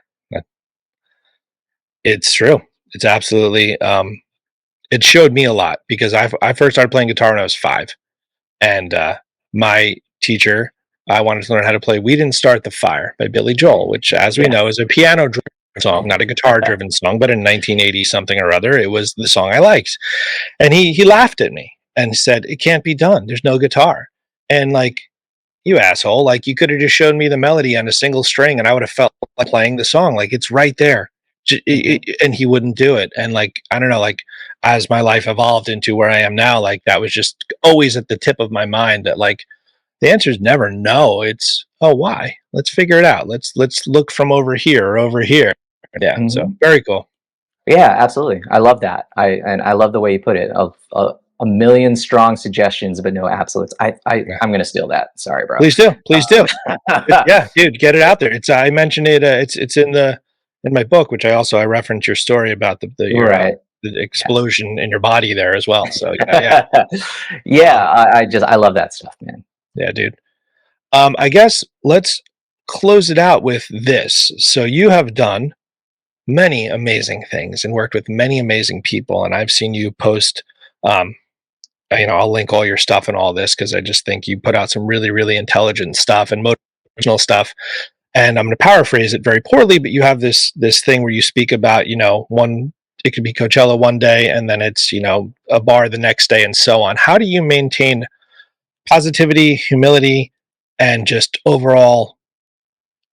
it's true. It's absolutely. It showed me a lot because I first started playing guitar when I was 5, and my teacher, I wanted to learn how to play "We Didn't Start the Fire" by Billy Joel, which, as we know, is a piano-driven song, not a guitar-driven song. But in 1980 something or other, it was the song I liked, and he laughed at me and said, "It can't be done. There's no guitar." And like, you asshole, like you could have just shown me the melody on a single string, and I would have felt like playing the song. Like it's right there. And he wouldn't do it. And like, I don't know, like as my life evolved into where I am now, like that was just always at the tip of my mind, that like the answer is never no. It's, oh, why? Let's figure it out. Let's look from over here or over here. Yeah. Mm-hmm. So very cool. Yeah, absolutely. I love that. I love the way you put it. Of a million strong suggestions, but no absolutes. I'm gonna steal that. Sorry, bro. Please do. Yeah, dude, get it out there. It's I mentioned it. It's in my book, which I reference your story about the explosion in your body there as well. So yeah. I love that stuff, man. Yeah, dude. I guess let's close it out with this. So you have done many amazing things and worked with many amazing people, and I've seen you post. I'll link all your stuff and all this because I just think you put out some really, really intelligent stuff and motivational stuff. And I'm going to paraphrase it very poorly, but you have this thing where you speak about, it could be Coachella one day and then it's, a bar the next day and so on. How do you maintain positivity, humility, and just overall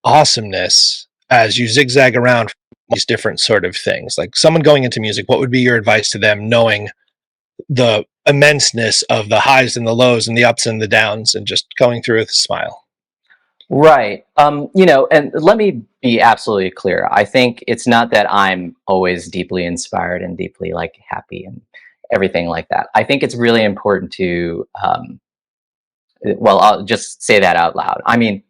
awesomeness as you zigzag around these different sort of things? Like someone going into music, what would be your advice to them, knowing the immenseness of the highs and the lows and the ups and the downs and just going through with a smile? Right. And let me be absolutely clear. I think it's not that I'm always deeply inspired and deeply like happy and everything like that. I think it's really important to, I'll just say that out loud. I mean,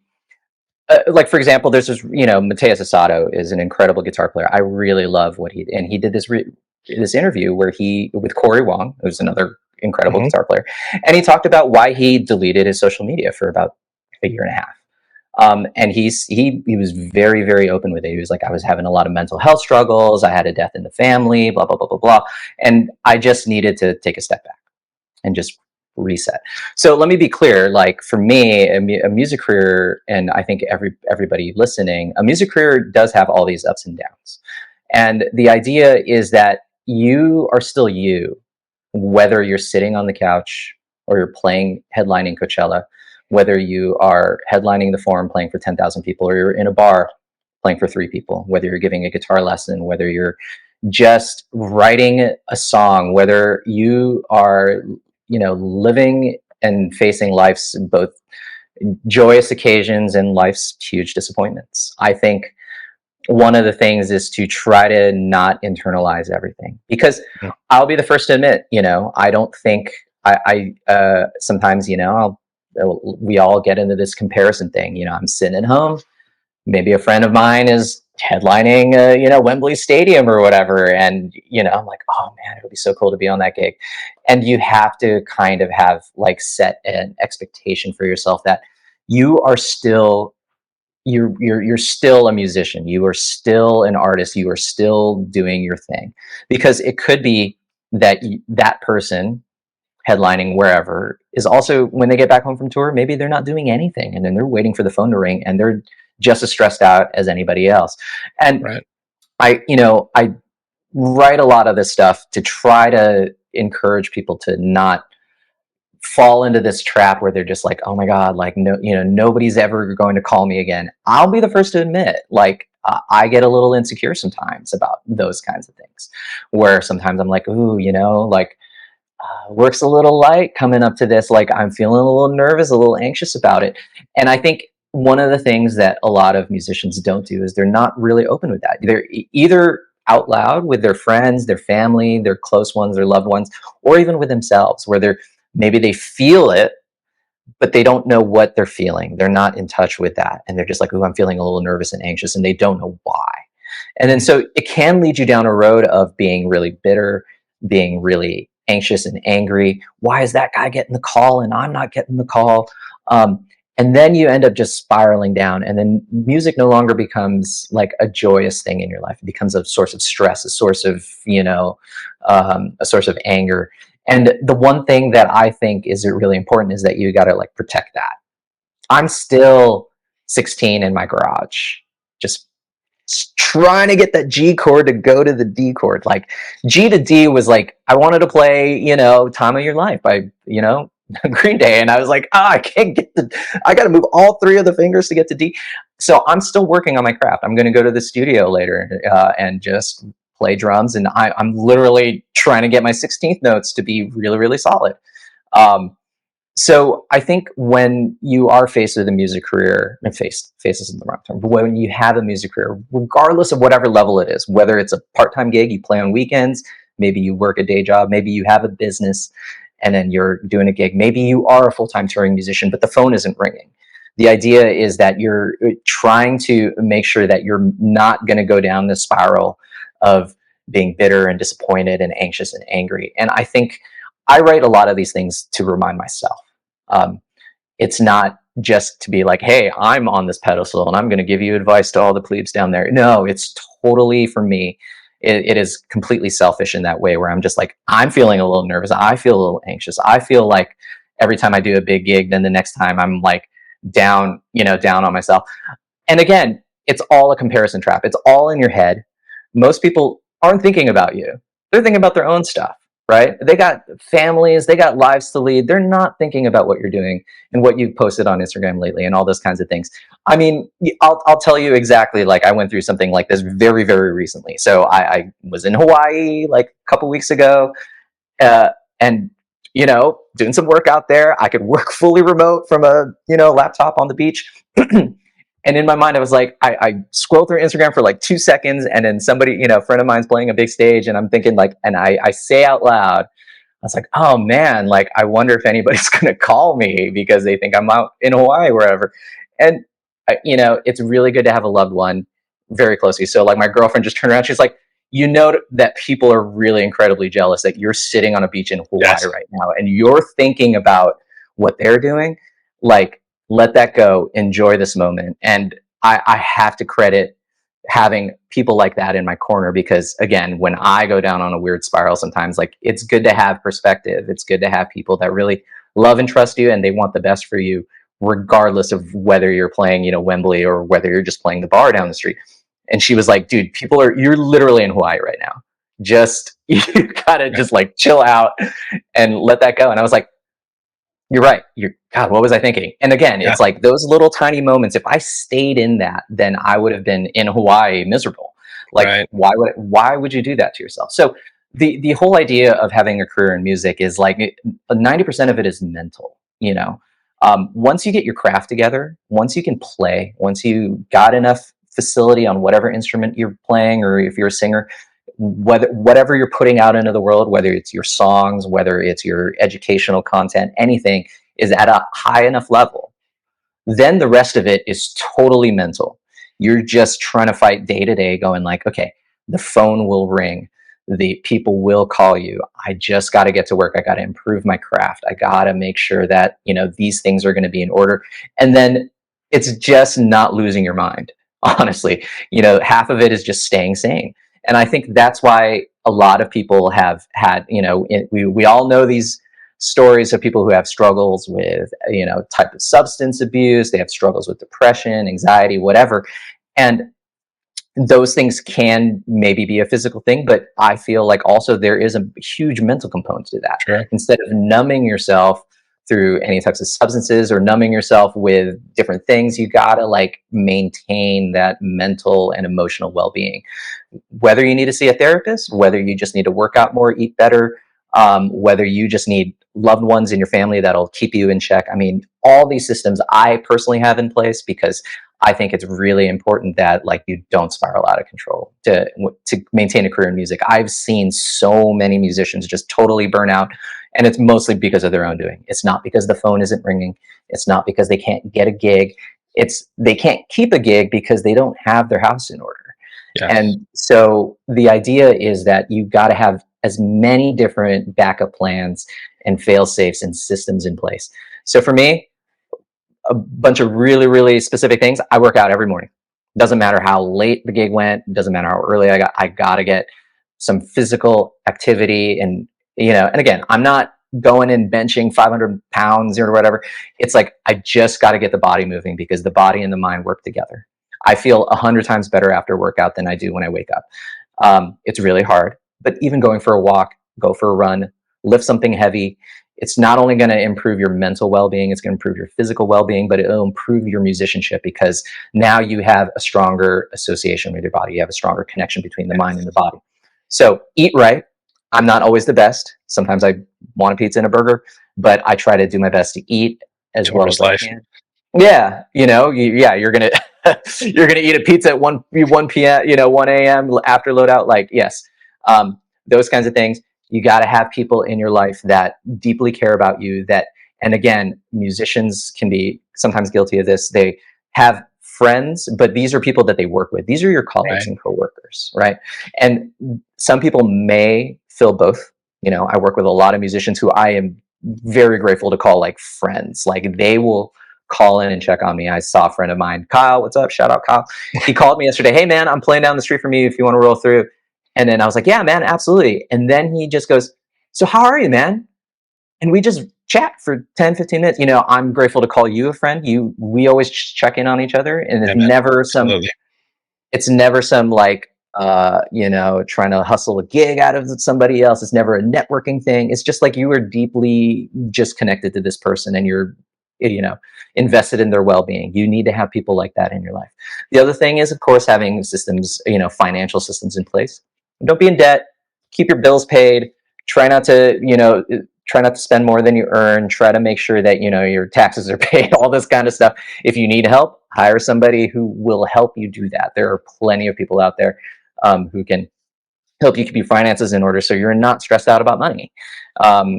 like for example, there's this, Mateus Asado is an incredible guitar player. I really love what he did this interview where with Corey Wong, who's another incredible guitar player, and he talked about why he deleted his social media for about a year and a half. And he was very, very open with it. He was like, I was having a lot of mental health struggles. I had a death in the family, blah, blah, blah, blah, blah. And I just needed to take a step back and just reset. So let me be clear, like for me, a music career, and I think everybody listening, a music career does have all these ups and downs. And the idea is that you are still you, whether you're sitting on the couch or you're headlining Coachella, whether you are headlining the Forum playing for 10,000 people, or you're in a bar playing for 3 people, whether you're giving a guitar lesson, whether you're just writing a song, whether you are, living and facing life's both joyous occasions and life's huge disappointments. I think one of the things is to try to not internalize everything, because I'll be the first to admit, I don't think I sometimes, we all get into this comparison thing. I'm sitting at home, maybe a friend of mine is headlining Wembley Stadium or whatever, and I'm like, oh man, it would be so cool to be on that gig. And you have to kind of have like set an expectation for yourself that you are still you're still a musician, you are still an artist, you are still doing your thing, because it could be that that person headlining wherever is also, when they get back home from tour, maybe they're not doing anything, and then they're waiting for the phone to ring and they're just as stressed out as anybody else. And I write a lot of this stuff to try to encourage people to not fall into this trap where they're just like, oh my God, like nobody's ever going to call me again. I'll be the first to admit, like I get a little insecure sometimes about those kinds of things, where sometimes I'm like, ooh, like works a little light coming up to this. Like, I'm feeling a little nervous, a little anxious about it. And I think one of the things that a lot of musicians don't do is they're not really open with that. They're either out loud with their friends, their family, their close ones, their loved ones, or even with themselves, where maybe they feel it, but they don't know what they're feeling. They're not in touch with that. And they're just like, oh, I'm feeling a little nervous and anxious, and they don't know why. And then so it can lead you down a road of being really bitter, being really anxious and angry. Why is that guy getting the call and I'm not getting the call? And then you end up just spiraling down. And then music no longer becomes like a joyous thing in your life. It becomes a source of stress, a source of, a source of anger. And the one thing that I think is really important is that you got to like protect that. I'm still 16 in my garage, just trying to get that G chord to go to the D chord. Like, G to D was like, I wanted to play, Time of Your Life by, Green Day. And I was like, I can't I got to move all three of the fingers to get to D. So I'm still working on my craft. I'm going to go to the studio later and just play drums. And I'm literally trying to get my 16th notes to be really, really solid. So I think when you are faced with a music career, and face isn't the wrong term, but when you have a music career, regardless of whatever level it is, whether it's a part-time gig, you play on weekends, maybe you work a day job, maybe you have a business and then you're doing a gig, maybe you are a full-time touring musician, but the phone isn't ringing. The idea is that you're trying to make sure that you're not going to go down the spiral of being bitter and disappointed and anxious and angry. And I think I write a lot of these things to remind myself. It's not just to be like, hey, I'm on this pedestal and I'm going to give you advice to all the plebes down there. No, it's totally for me. It is completely selfish in that way, where I'm just like, I'm feeling a little nervous. I feel a little anxious. I feel like every time I do a big gig, then the next time I'm like down on myself. And again, it's all a comparison trap. It's all in your head. Most people aren't thinking about you. They're thinking about their own stuff, right? They got families, they got lives to lead. They're not thinking about what you're doing and what you've posted on Instagram lately and all those kinds of things. I mean, I'll tell you exactly, like, I went through something like this very, very recently. So I was in Hawaii like a couple weeks ago, and doing some work out there. I could work fully remote from a laptop on the beach. And in my mind, I was like, I scroll through Instagram for like 2 seconds, and then somebody, a friend of mine's playing a big stage, and I'm thinking like, and I say out loud, I was like, oh man, like, I wonder if anybody's going to call me because they think I'm out in Hawaii, wherever. And, it's really good to have a loved one very closely. So like, my girlfriend just turned around. She's like, that people are really incredibly jealous that you're sitting on a beach in Hawaii Yes. right now and you're thinking about what they're doing. Like, let that go. Enjoy this moment. And I have to credit having people like that in my corner, because again, when I go down on a weird spiral sometimes, like, it's good to have perspective. It's good to have people that really love and trust you and they want the best for you, regardless of whether you're playing, Wembley, or whether you're just playing the bar down the street. And she was like, dude, you're literally in Hawaii right now. Just, you gotta just like chill out and let that go. And I was like, you're right. God, what was I thinking? And again, it's like those little tiny moments. If I stayed in that, then I would have been in Hawaii miserable. Like, Right. why would you do that to yourself? So the whole idea of having a career in music is like 90% of it is mental. Once you get your craft together, once you can play, once you got enough facility on whatever instrument you're playing, or if you're a singer, whatever you're putting out into the world, whether it's your songs, whether it's your educational content, anything is at a high enough level, then the rest of it is totally mental. You're just trying to fight day to day, going like, okay, the phone will ring, the people will call you. I just got to get to work. I got to improve my craft. I got to make sure that, these things are going to be in order. And then it's just not losing your mind. Honestly, half of it is just staying sane. And I think that's why a lot of people have had, we all know these stories of people who have struggles with, type of substance abuse. They have struggles with depression, anxiety, whatever. And those things can maybe be a physical thing, but I feel like also there is a huge mental component to that. Sure. Instead of numbing yourself through any types of substances or numbing yourself with different things, you gotta like maintain that mental and emotional well-being. Whether you need to see a therapist, whether you just need to work out more, eat better, whether you just need loved ones in your family that'll keep you in check. I mean, all these systems I personally have in place because I think it's really important that like you don't spiral out of control to maintain a career in music. I've seen so many musicians just totally burn out, and it's mostly because of their own doing. It's not because the phone isn't ringing. It's not because they can't get a gig. It's they can't keep a gig because they don't have their house in order. Yes. And so the idea is that you got to have as many different backup plans and fail safes and systems in place. So for me, a bunch of really, really specific things. I work out every morning. Doesn't matter how late the gig went. Doesn't matter how early I got. I got to get some physical activity, and and again, I'm not going and benching 500 pounds or whatever. It's like I just got to get the body moving because the body and the mind work together. I feel 100 times better after workout than I do when I wake up. It's really hard, but even going for a walk, go for a run, lift something heavy. It's not only going to improve your mental well-being, it's going to improve your physical well-being, but it'll improve your musicianship because now you have a stronger association with your body. You have a stronger connection between the mind and the body. So eat right. I'm not always the best. Sometimes I want a pizza and a burger, but I try to do my best to eat as well as I can. Yeah, you're gonna you're gonna eat a pizza at 1 p.m. 1 a.m. after loadout. Like yes, those kinds of things. You got to have people in your life that deeply care about you. And again, musicians can be sometimes guilty of this. They have friends, but these are people that they work with. These are your colleagues and coworkers, right? And some people may fill both. I work with a lot of musicians who I am very grateful to call like friends. Like they will call in and check on me. I saw a friend of mine, Kyle, what's up? Shout out Kyle. He called me yesterday. Hey man, I'm playing down the street from you if you want to roll through. And then I was like, yeah, man, absolutely. And then he just goes, so how are you, man? And we just chat for 10, 15 minutes. I'm grateful to call you a friend. We always check in on each other. And it's never some like, trying to hustle a gig out of somebody else. It's never a networking thing. It's just like you are deeply just connected to this person and you're, invested in their well-being. You need to have people like that in your life. The other thing is, of course, having systems, financial systems in place. Don't be in debt. Keep your bills paid. Try not to spend more than you earn. Try to make sure that, your taxes are paid, all this kind of stuff. If you need help, hire somebody who will help you do that. There are plenty of people out there who can help you keep your finances in order so you're not stressed out about money.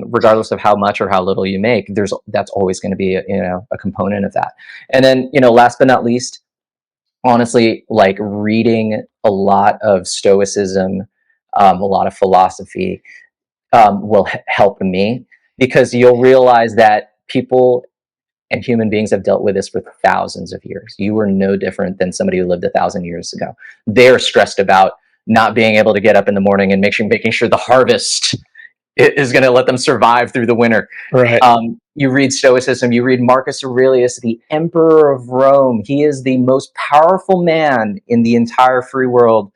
Regardless of how much or how little you make, that's always going to be a component of that. And then, last but not least, honestly, like reading a lot of stoicism, a lot of philosophy will help me because you'll realize that people and human beings have dealt with this for thousands of years. You are no different than somebody who lived 1,000 years ago. They're stressed about not being able to get up in the morning and making sure the harvest is going to let them survive through the winter. Right. You read Stoicism, you read Marcus Aurelius, the Emperor of Rome. He is the most powerful man in the entire free world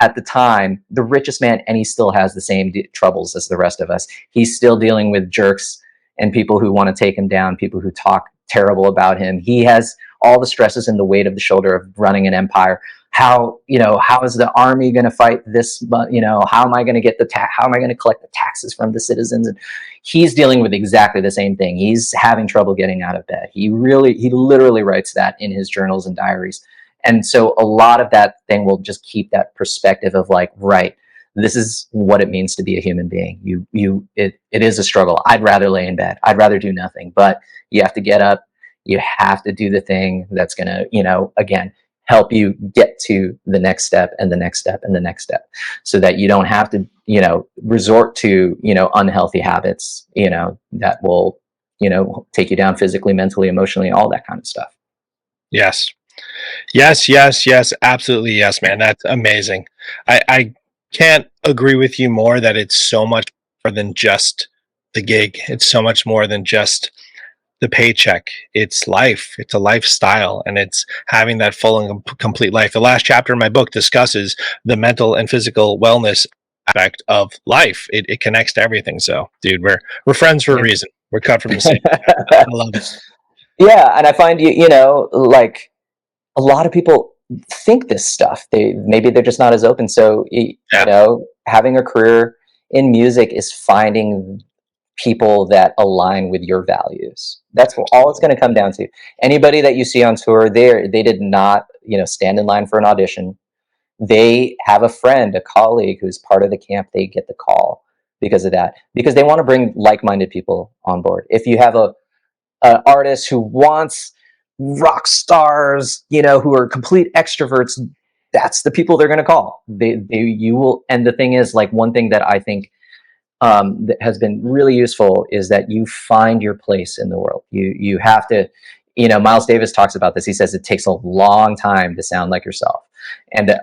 at the time, the richest man, and he still has the same troubles as the rest of us. He's still dealing with jerks and people who want to take him down, people who talk terrible about him. He has all the stresses and the weight of the shoulder of running an empire. How is the army going to fight this? How am I going to get how am I going to collect the taxes from the citizens? And he's dealing with exactly the same thing. He's having trouble getting out of bed. He literally writes that in his journals and diaries. And so a lot of that thing will just keep that perspective of like, right, this is what it means to be a human being. It is a struggle. I'd rather lay in bed. I'd rather do nothing, but you have to get up. You have to do the thing that's going to, again, help you get to the next step and the next step and the next step so that you don't have to, resort to, unhealthy habits, that will, take you down physically, mentally, emotionally, all that kind of stuff. Yes. Yes. Absolutely. Yes, man. That's amazing. I can't agree with you more that it's so much more than just the gig. It's so much more than just the paycheck. It's life. It's a lifestyle, and it's having that full and complete life. The last chapter in my book discusses the mental and physical wellness aspect of life. It connects to everything. So, dude, we're friends for a reason. We're cut from the same. I love it. Yeah, and I find like a lot of people think this stuff. Maybe they're just not as open. So having a career in music is finding people that align with your values. That's all it's going to come down to. Anybody that you see on tour, they did not, stand in line for an audition. They have a friend, a colleague who's part of the camp. They get the call because of that, because they want to bring like-minded people on board. If you have a artist who wants rock stars, who are complete extroverts, that's the people they're going to call. You will. And the thing is, like, one thing that I think that has been really useful is that you find your place in the world. You have to, Miles Davis talks about this. He says it takes a long time to sound like yourself. And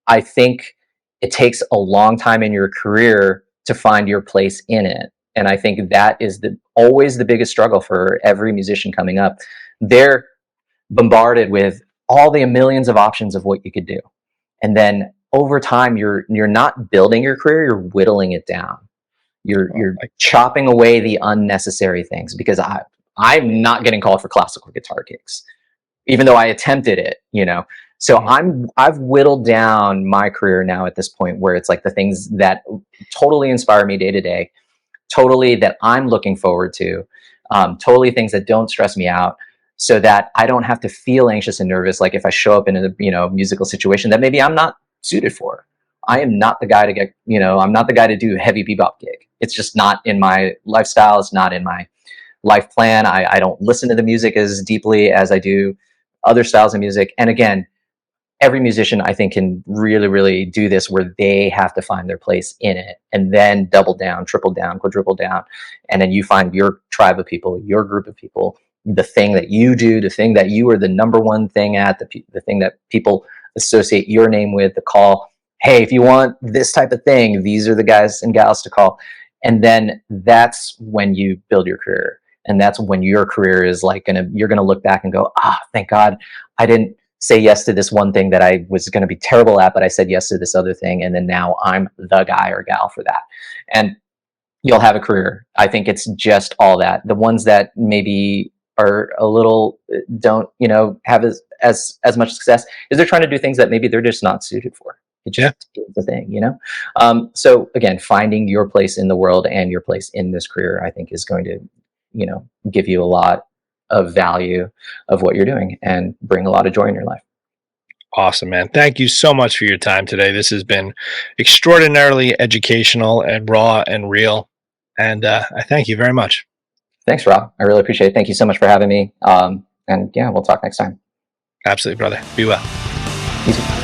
I think it takes a long time in your career to find your place in it. And I think that is always the biggest struggle for every musician coming up. They're bombarded with all the millions of options of what you could do. And then over time, you're not building your career, you're whittling it down. You're chopping away the unnecessary things, because I'm not getting called for classical guitar gigs, even though I attempted it, So I've whittled down my career now at this point, where it's like the things that totally inspire me day to day, totally that I'm looking forward to, totally things that don't stress me out, so that I don't have to feel anxious and nervous. Like if I show up in a musical situation that maybe I'm not suited for. I am not the guy to get, I'm not the guy to do a heavy bebop gig. It's just not in my lifestyle. It's not in my life plan. I don't listen to the music as deeply as I do other styles of music. And again, every musician, I think, can really, really do this, where they have to find their place in it, and then double down, triple down, quadruple down. And then you find your tribe of people, your group of people, the thing that you do, the thing that you are the number one thing at, the thing that people associate your name with, the call. Hey, if you want this type of thing, these are the guys and gals to call. And then that's when you build your career. And that's when your career is you're going to look back and go, thank God I didn't say yes to this one thing that I was going to be terrible at, but I said yes to this other thing. And then now I'm the guy or gal for that. And you'll have a career. I think it's just all that. The ones that maybe are a little, don't, have as much success, is they're trying to do things that maybe they're just not suited for. It just is the thing, So again, finding your place in the world and your place in this career, I think, is going to, give you a lot of value of what you're doing and bring a lot of joy in your life. Awesome, man. Thank you so much for your time today. This has been extraordinarily educational and raw and real. And I thank you very much. Thanks, Rob. I really appreciate it. Thank you so much for having me. And yeah, we'll talk next time. Absolutely, brother. Be well. You too.